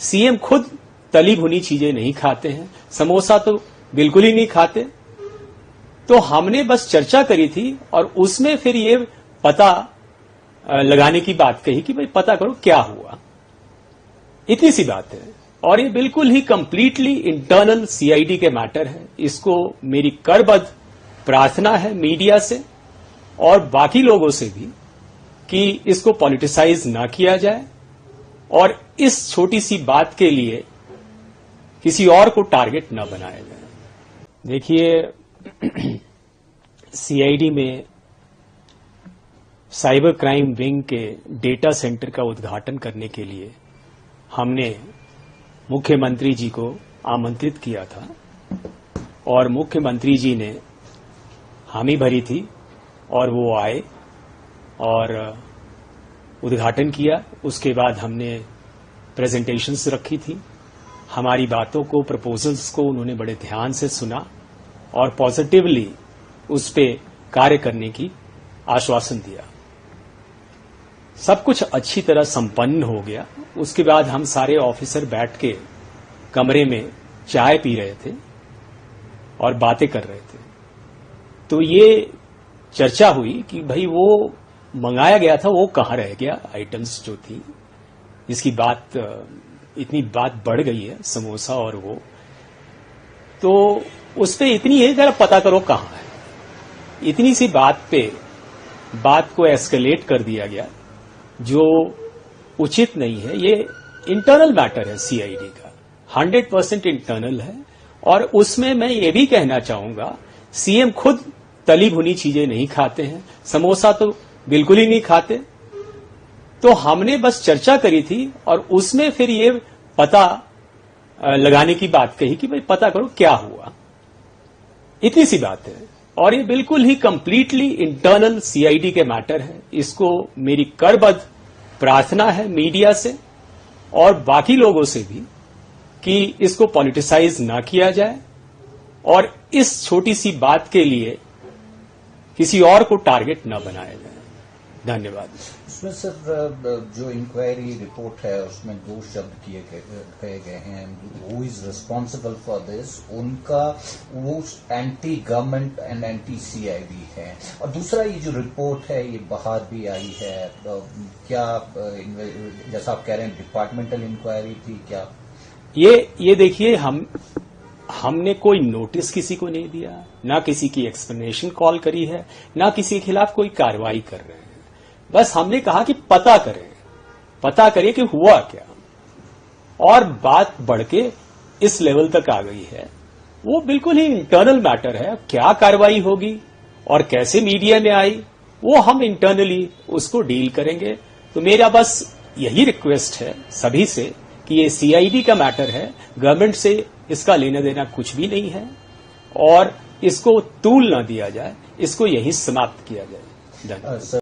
CM खुद तली भुनी चीजें नहीं खाते हैं, समोसा तो बिल्कुल ही नहीं खाते। तो हमने बस चर्चा करी थी और उसमें फिर ये पता लगाने की बात कही कि भाई पता करो क्या हुआ, इतनी सी बात है। और ये बिल्कुल ही कंप्लीटली इंटरनल सीआईडी के मैटर है। इसको मेरी करबद्ध प्रार्थना है मीडिया से और बाकी लोगों से भी कि इसको पॉलिटिसाइज ना किया जाए और इस छोटी सी बात के लिए किसी और को टारगेट न बनाया जाए। देखिए, सीआईडी में साइबर क्राइम विंग के डेटा सेंटर का उद्घाटन करने के लिए हमने मुख्यमंत्री जी को आमंत्रित किया था और मुख्यमंत्री जी ने हामी भरी थी और वो आए और उद्घाटन किया। उसके बाद हमने प्रेजेंटेशंस रखी थी, हमारी बातों को, प्रपोजल्स को उन्होंने बड़े ध्यान से सुना और पॉजिटिवली उस पे कार्य करने की आश्वासन दिया। सब कुछ अच्छी तरह संपन्न हो गया। उसके बाद हम सारे ऑफिसर बैठ के कमरे में चाय पी रहे थे और बातें कर रहे थे। तो ये चर्चा हुई कि भाई वो मंगाया गया था वो कहाँ रह गया, आइटम्स जो थी, जिसकी बात इतनी बात बढ़ गई है, समोसा और वो। तो उस पे इतनी है, जरा पता करो कहाँ है। इतनी सी बात पे बात को एस्केलेट कर दिया गया, जो उचित नहीं है। ये इंटरनल मैटर है सीआईडी का, 100% इंटरनल है। और उसमें मैं ये भी कहना चाहूंगा, सीएम खुद तली भुनी चीजें नहीं खाते हैं, समोसा तो बिल्कुल ही नहीं खाते। तो हमने बस चर्चा करी थी और उसमें फिर ये पता लगाने की बात कही कि भाई पता करो क्या हुआ, इतनी सी बात है। और ये बिल्कुल ही कंप्लीटली इंटरनल सीआईडी के मैटर है। इसको मेरी करबद्ध प्रार्थना है मीडिया से और बाकी लोगों से भी कि इसको पॉलिटिसाइज ना किया जाए और इस छोटी सी बात के लिए किसी और को टारगेट न बनाया जाए। धन्यवाद। इसमें सर जो इंक्वायरी रिपोर्ट है उसमें 2 शब्द कहे गए हैं, who is responsible for this, उनका वो anti government and anti CID है। और दूसरा ये जो रिपोर्ट है ये बाहर भी आई है, क्या जैसा आप कह रहे हैं डिपार्टमेंटल इंक्वायरी थी क्या? ये देखिए, हमने कोई नोटिस किसी को नहीं दिया, ना किसी की एक्सप्लेनेशन कॉल करी है, ना किसी के खिलाफ कोई कार्रवाई कर रहे हैं। बस हमने कहा कि पता करें कि हुआ क्या। और बात बढ़ के इस लेवल तक आ गई है, वो बिल्कुल ही इंटरनल मैटर है। क्या कार्रवाई होगी और कैसे मीडिया में आई, वो हम इंटरनली उसको डील करेंगे। तो मेरा बस यही रिक्वेस्ट है सभी से कि ये सीआईडी का मैटर है, गवर्नमेंट से इसका लेना देना कुछ भी नहीं है और इसको तूल ना दिया जाए, इसको यही समाप्त किया जाए। धन्यवाद।